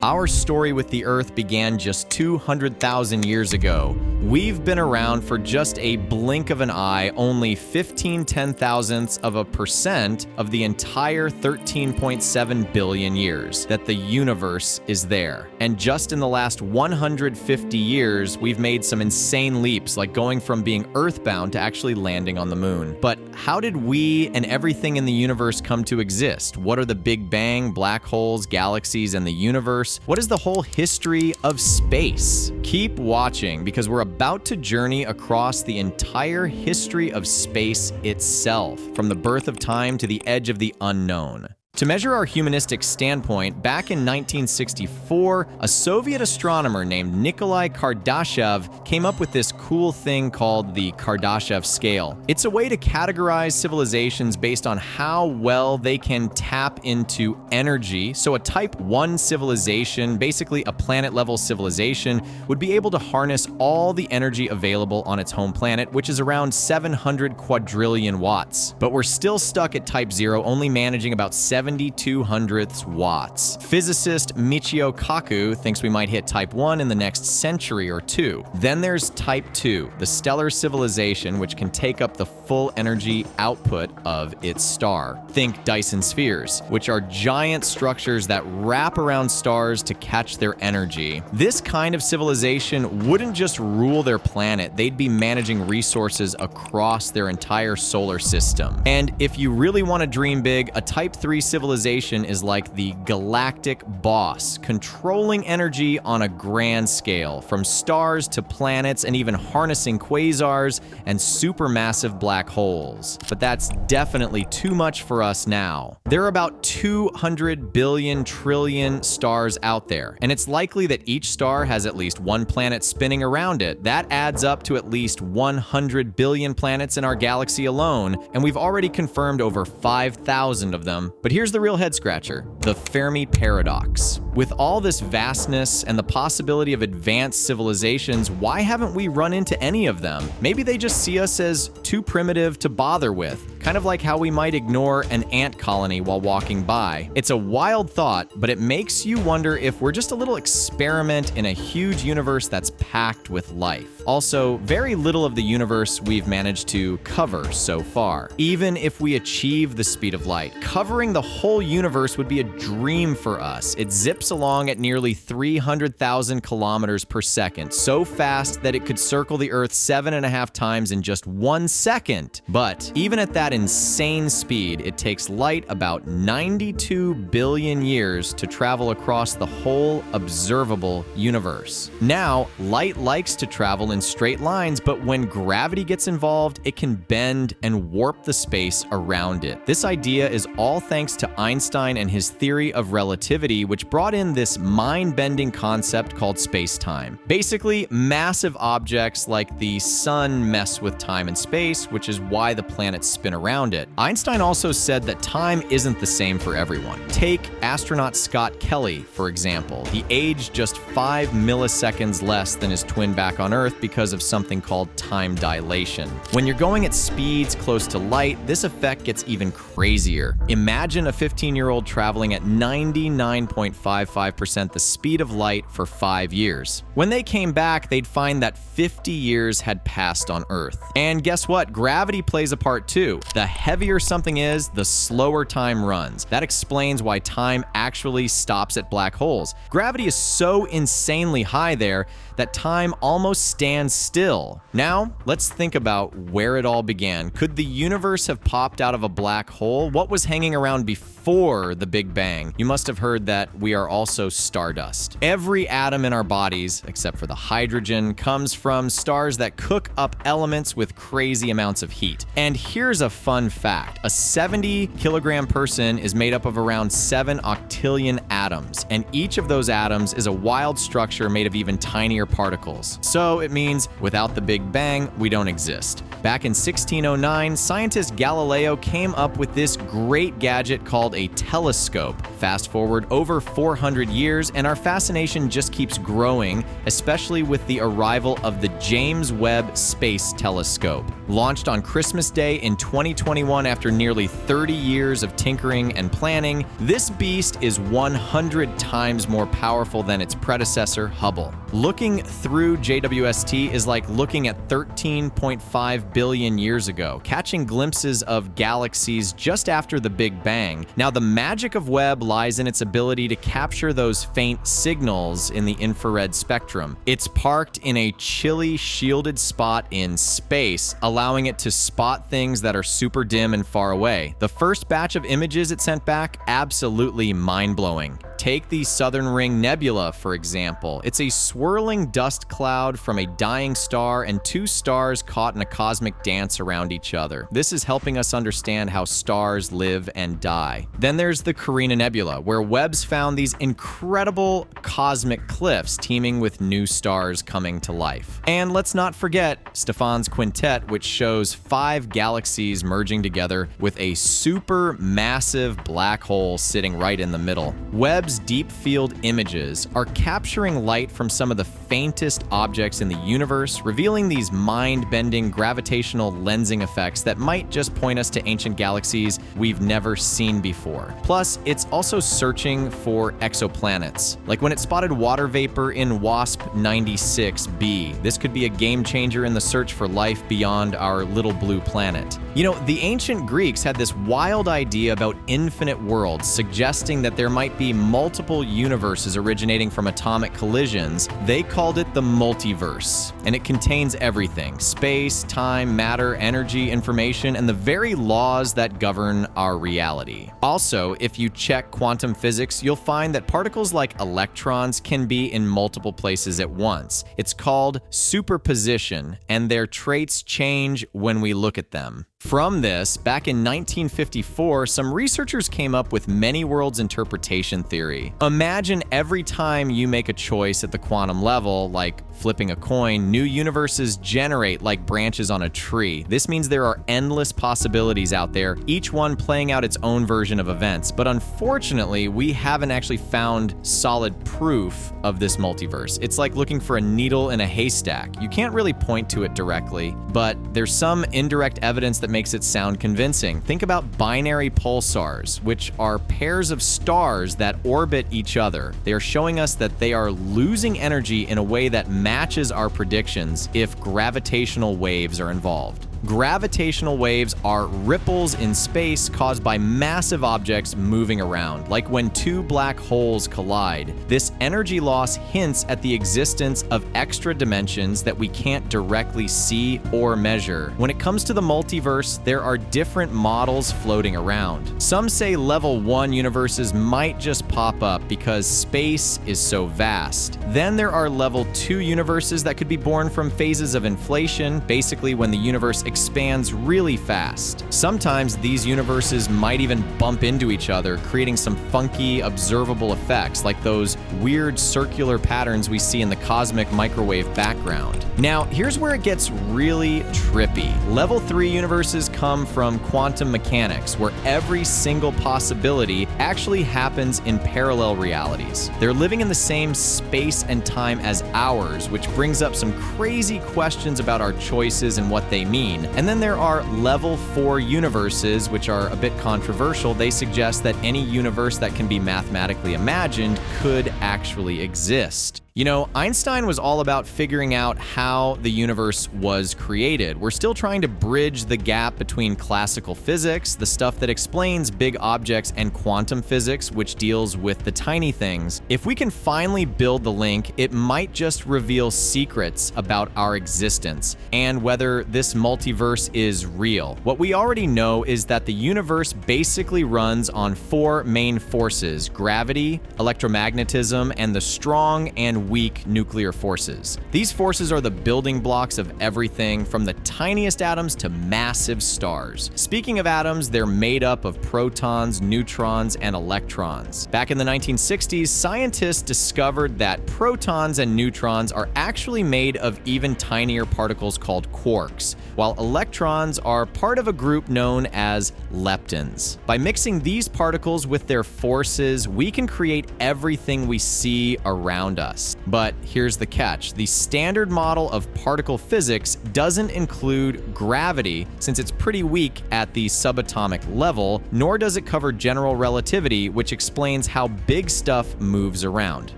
Our story with the Earth began just 200,000 years ago. We've been around for just a blink of an eye, only 15/10,000% of the entire 13.7 billion years that the universe is there. And just in the last 150 years, we've made some insane leaps, like going from being earthbound to actually landing on the moon. But how did we and everything in the universe come to exist? What are the Big Bang, black holes, galaxies, and the universe? What is the whole history of space? Keep watching, because we're about to journey across the entire history of space itself, from the birth of time to the edge of the unknown. To measure our humanistic standpoint, back in 1964, a Soviet astronomer named Nikolai Kardashev came up with this cool thing called the Kardashev scale. It's a way to categorize civilizations based on how well they can tap into energy. So a type 1 civilization, basically a planet-level civilization, would be able to harness all the energy available on its home planet, which is around 700 quadrillion watts. But we're still stuck at type 0, only managing about 72/100ths watts. Physicist Michio Kaku thinks we might hit type 1 in the next century or two. Then there's type 2, the stellar civilization, which can take up the full energy output of its star. Think Dyson spheres, which are giant structures that wrap around stars to catch their energy. This kind of civilization wouldn't just rule their planet, they'd be managing resources across their entire solar system. And if you really want to dream big, a type 3 civilization is like the galactic boss, controlling energy on a grand scale, from stars to planets and even harnessing quasars and supermassive black holes. But that's definitely too much for us now. There are about 200 billion trillion stars out there, and it's likely that each star has at least one planet spinning around it. That adds up to at least 100 billion planets in our galaxy alone, and we've already confirmed over 5,000 of them. But here's the real head scratcher: the Fermi paradox. With all this vastness and the possibility of advanced civilizations, why haven't we run into any of them? Maybe they just see us as too primitive to bother with, kind of like how we might ignore an ant colony while walking by. It's a wild thought, but it makes you wonder if we're just a little experiment in a huge universe that's packed with life. Also, very little of the universe we've managed to cover so far. Even if we achieve the speed of light, covering the whole universe would be a dream for us. It zips along at nearly 300,000 kilometers per second, so fast that it could circle the Earth 7.5 times in just 1 second. But even at that insane speed, it takes light about 92 billion years to travel across the whole observable universe. Now, light likes to travel in straight lines, but when gravity gets involved, it can bend and warp the space around it. This idea is all thanks to Einstein and his theory of relativity, which brought in this mind-bending concept called spacetime. Basically, massive objects like the sun mess with time and space, which is why the planets spin around it. Einstein also said that time isn't the same for everyone. Take astronaut Scott Kelly, for example. He aged just 5 milliseconds less than his twin back on Earth because of something called time dilation. When you're going at speeds close to light, this effect gets even crazier. Imagine a 15-year-old traveling at 99.55% the speed of light for 5 years. When they came back, they'd find that 50 years had passed on Earth. And guess what? Gravity plays a part too. The heavier something is, the slower time runs. That explains why time actually stops at black holes. Gravity is so insanely high there that time almost stands still. Now, let's think about where it all began. Could the universe have popped out of a black hole? What was hanging around before the Big Bang? You must have heard that we are also stardust. Every atom in our bodies, except for the hydrogen, comes from stars that cook up elements with crazy amounts of heat. And here's a fun fact. A 70-kilogram person is made up of around 7 octillion atoms, and each of those atoms is a wild structure made of even tinier particles. So it means without the Big Bang, we don't exist. Back in 1609, scientist Galileo came up with this great gadget called a telescope. Fast forward over 400 400 years, and our fascination just keeps growing, especially with the arrival of the James Webb Space Telescope. Launched on Christmas Day in 2021 after nearly 30 years of tinkering and planning, this beast is 100 times more powerful than its predecessor, Hubble. Looking through JWST is like looking at 13.5 billion years ago, catching glimpses of galaxies just after the Big Bang. Now, the magic of Webb lies in its ability to capture those faint signals in the infrared spectrum. It's parked in a chilly, shielded spot in space, allowing it to spot things that are super dim and far away. The first batch of images it sent back, absolutely mind-blowing. Take the Southern Ring Nebula, for example. It's a swirling dust cloud from a dying star and two stars caught in a cosmic dance around each other. This is helping us understand how stars live and die. Then there's the Carina Nebula, where Webb's found these incredible cosmic cliffs teeming with new stars coming to life. And let's not forget Stephan's quintet, which shows 5 galaxies merging together with a super massive black hole sitting right in the middle. Webb's deep field images are capturing light from some of the faintest objects in the universe, revealing these mind-bending gravitational lensing effects that might just point us to ancient galaxies we've never seen before. Plus, it's also searching for exoplanets. Like when it spotted water vapor in WASP 96b. This could be a game changer in the search for life beyond our little blue planet. You know, the ancient Greeks had this wild idea about infinite worlds, suggesting that there might be multiple universes originating from atomic collisions. They called it the multiverse, and it contains everything: space, time, matter, energy, information, and the very laws that govern our reality. Also, if you check quantum physics, you'll find that particles like electrons can be in multiple places at once. It's called superposition, and their traits change when we look at them. From this, back in 1954, some researchers came up with many worlds interpretation theory. Imagine every time you make a choice at the quantum level, like flipping a coin, new universes generate like branches on a tree. This means there are endless possibilities out there, each one playing out its own version of events. But unfortunately, we haven't actually found solid proof of this multiverse. It's like looking for a needle in a haystack. You can't really point to it directly, but there's some indirect evidence that makes it sound convincing. Think about binary pulsars, which are pairs of stars that orbit each other. They are showing us that they are losing energy in a way that matches our predictions if gravitational waves are involved. Gravitational waves are ripples in space caused by massive objects moving around, like when two black holes collide. This energy loss hints at the existence of extra dimensions that we can't directly see or measure. When it comes to the multiverse, there are different models floating around. Some say level 1 universes might just pop up because space is so vast. Then there are level 2 universes that could be born from phases of inflation, basically when the universe expands really fast. Sometimes these universes might even bump into each other, creating some funky, observable effects, like those weird circular patterns we see in the cosmic microwave background. Now, here's where it gets really trippy. Level 3 universes come from quantum mechanics, where every single possibility actually happens in parallel realities. They're living in the same space and time as ours, which brings up some crazy questions about our choices and what they mean. And then there are level 4 universes, which are a bit controversial. They suggest that any universe that can be mathematically imagined could actually exist. You know, Einstein was all about figuring out how the universe was created. We're still trying to bridge the gap between classical physics, the stuff that explains big objects, and quantum physics, which deals with the tiny things. If we can finally build the link, it might just reveal secrets about our existence and whether this multiverse is real. What we already know is that the universe basically runs on 4 main forces: gravity, electromagnetism, and the strong and weak nuclear forces. These forces are the building blocks of everything from the tiniest atoms to massive stars. Speaking of atoms, they're made up of protons, neutrons, and electrons. Back in the 1960s, scientists discovered that protons and neutrons are actually made of even tinier particles called quarks, while electrons are part of a group known as leptons. By mixing these particles with their forces, we can create everything we see around us. But here's the catch. The standard model of particle physics doesn't include gravity, since it's pretty weak at the subatomic level, nor does it cover general relativity, which explains how big stuff moves around.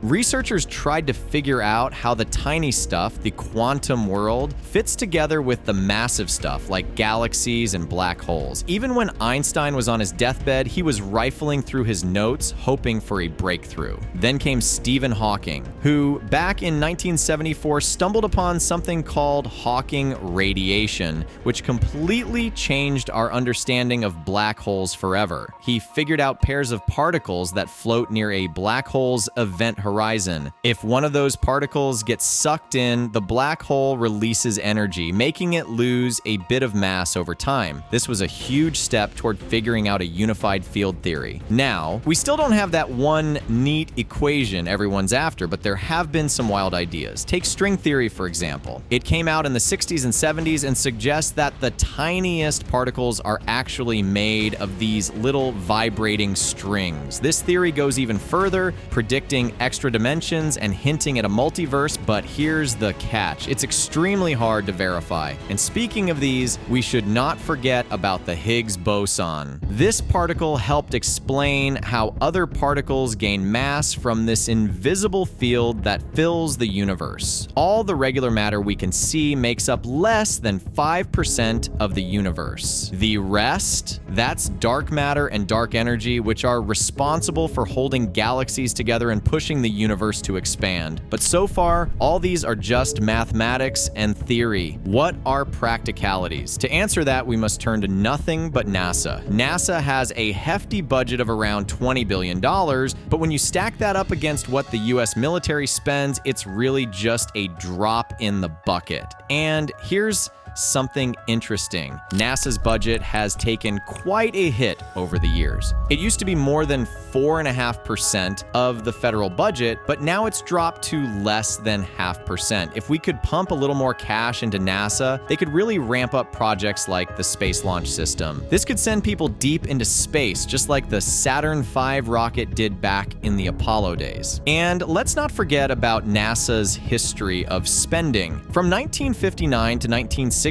Researchers tried to figure out how the tiny stuff, the quantum world, fits together with the massive stuff like galaxies and black holes. Even when Einstein was on his deathbed, he was rifling through his notes, hoping for a breakthrough. Then came Stephen Hawking, who back in 1974 stumbled upon something called Hawking radiation, which completely changed our understanding of black holes forever. He figured out pairs of particles that float near a black hole's event horizon. If one of those particles gets sucked in, the black hole releases energy, making it lose a bit of mass over time. This was a huge step toward figuring out a unified field theory. Now, we still don't have that one neat equation everyone's after, but there have been some wild ideas. Take string theory, for example. It came out in the 60s and 70s and suggests that the tiniest particles are actually made of these little vibrating strings. This theory goes even further, predicting extra dimensions and hinting at a multiverse, but here's the catch. It's extremely hard to verify. And speaking of these, we should not forget about the Higgs boson. This particle helped explain how other particles gain mass from this invisible field that fills the universe. All the regular matter we can see makes up less than 5% of the universe. The rest, that's dark matter and dark energy, which are responsible for holding galaxies together and pushing the universe to expand. But so far, all these are just mathematics and theory. What are practicalities? To answer that, we must turn to nothing but NASA. NASA has a hefty budget of around $20 billion, but when you stack that up against what the US military spends, it's really just a drop in the bucket. And here's something interesting. NASA's budget has taken quite a hit over the years. It used to be more than 4.5% of the federal budget, but now it's dropped to less than 0.5%. If we could pump a little more cash into NASA, they could really ramp up projects like the Space Launch System. This could send people deep into space, just like the Saturn V rocket did back in the Apollo days. And let's not forget about NASA's history of spending. From 1959 to 1969,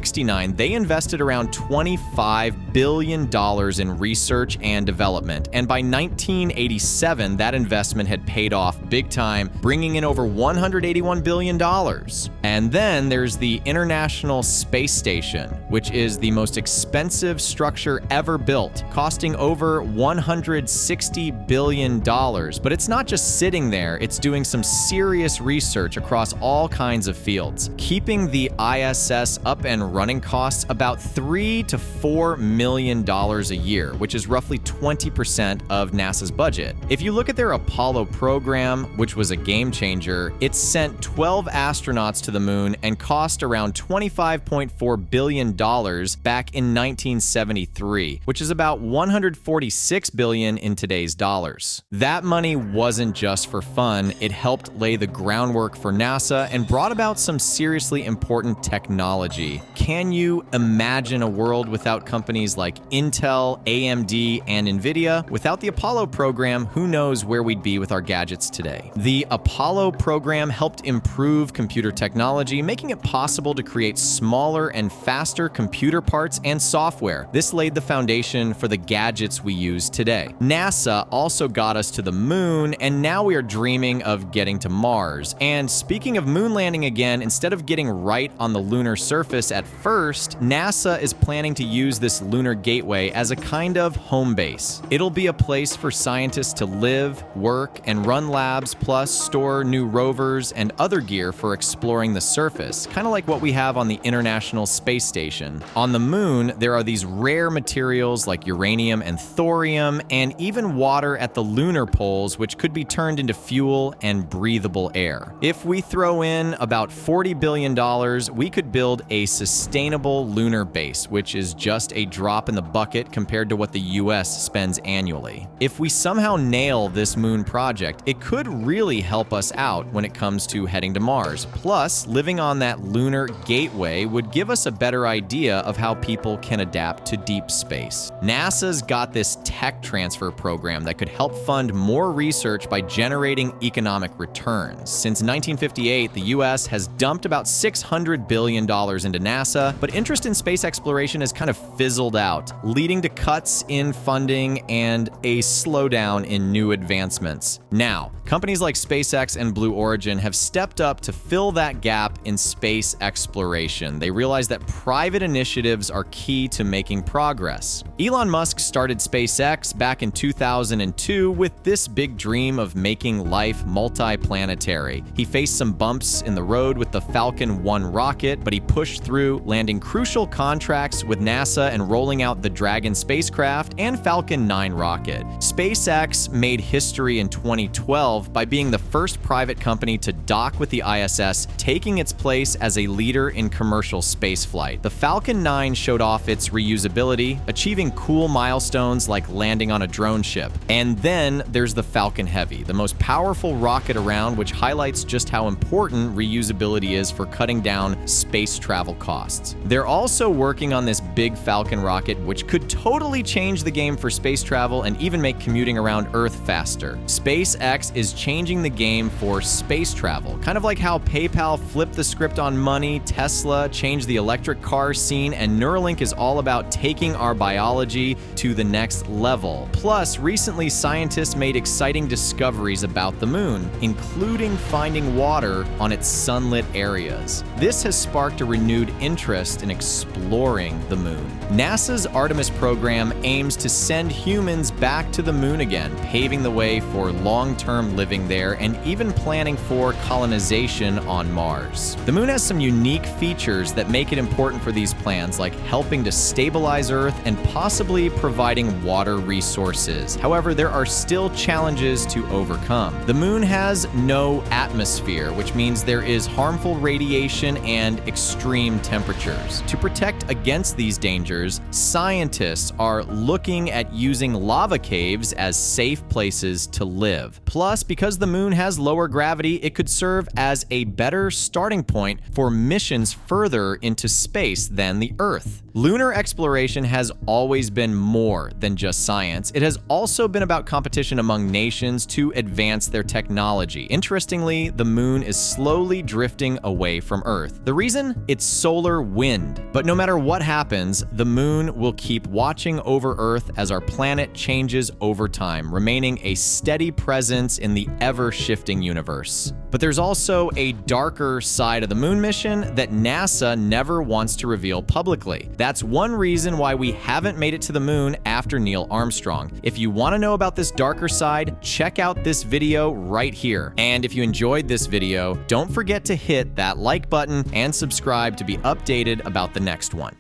they invested around $25 billion in research and development, and by 1987, that investment had paid off big time, bringing in over $181 billion. And then there's the International Space Station, which is the most expensive structure ever built, costing over $160 billion. But it's not just sitting there, it's doing some serious research across all kinds of fields. Keeping the ISS up and running costs about $3 to $4 million a year, which is roughly 20% of NASA's budget. If you look at their Apollo program, which was a game changer, it sent 12 astronauts to the moon and cost around $25.4 billion back in 1973, which is about $146 billion in today's dollars. That money wasn't just for fun, it helped lay the groundwork for NASA and brought about some seriously important technology. Can you imagine a world without companies like Intel, AMD, and Nvidia? Without the Apollo program, who knows where we'd be with our gadgets today? The Apollo program helped improve computer technology, making it possible to create smaller and faster computer parts and software. This laid the foundation for the gadgets we use today. NASA also got us to the moon, and now we are dreaming of getting to Mars. And speaking of moon landing again, instead of getting right on the lunar surface at first, NASA is planning to use this lunar gateway as a kind of home base. It'll be a place for scientists to live, work, and run labs, plus store new rovers and other gear for exploring the surface, kind of like what we have on the International Space Station. On the moon, there are these rare materials like uranium and thorium, and even water at the lunar poles, which could be turned into fuel and breathable air. If we throw in about $40 billion, we could build a sustainable sustainable lunar base, which is just a drop in the bucket compared to what the US spends annually. If we somehow nail this moon project, it could really help us out when it comes to heading to Mars. Plus, living on that lunar gateway would give us a better idea of how people can adapt to deep space. NASA's got this tech transfer program that could help fund more research by generating economic returns. Since 1958, the US has dumped about $600 billion into NASA, but interest in space exploration has kind of fizzled out, leading to cuts in funding and a slowdown in new advancements. Now, companies like SpaceX and Blue Origin have stepped up to fill that gap in space exploration. They realize that private initiatives are key to making progress. Elon Musk started SpaceX back in 2002 with this big dream of making life multiplanetary. He faced some bumps in the road with the Falcon 1 rocket, but he pushed through, landing crucial contracts with NASA and rolling out the Dragon spacecraft and Falcon 9 rocket. SpaceX made history in 2012 by being the first private company to dock with the ISS, taking its place as a leader in commercial spaceflight. The Falcon 9 showed off its reusability, achieving cool milestones like landing on a drone ship. And then there's the Falcon Heavy, the most powerful rocket around, which highlights just how important reusability is for cutting down space travel costs. They're also working on this big Falcon rocket, which could totally change the game for space travel and even make commuting around Earth faster. SpaceX is changing the game for space travel, kind of like how PayPal flipped the script on money, Tesla changed the electric car scene, and Neuralink is all about taking our biology to the next level. Plus, recently scientists made exciting discoveries about the moon, including finding water on its sunlit areas. This has sparked a renewed interest in exploring the moon. NASA's Artemis program aims to send humans back to the moon again, paving the way for long-term living there and even planning for colonization on Mars. The moon has some unique features that make it important for these plans, like helping to stabilize Earth and possibly providing water resources. However, there are still challenges to overcome. The moon has no atmosphere, which means there is harmful radiation and extreme temperatures. To protect against these dangers, scientists are looking at using lava caves as safe places to live. Plus, because the moon has lower gravity, it could serve as a better starting point for missions further into space than the Earth. Lunar exploration has always been more than just science. It has also been about competition among nations to advance their technology. Interestingly, the moon is slowly drifting away from Earth. The reason? It's solar wind. But no matter what happens, the moon will keep watching over Earth as our planet changes over time, remaining a steady presence in the ever-shifting universe. But there's also a darker side of the moon mission that NASA never wants to reveal publicly. That's one reason why we haven't made it to the moon after Neil Armstrong. If you want to know about this darker side, check out this video right here. And if you enjoyed this video, don't forget to hit that like button and subscribe to be updated about the next one.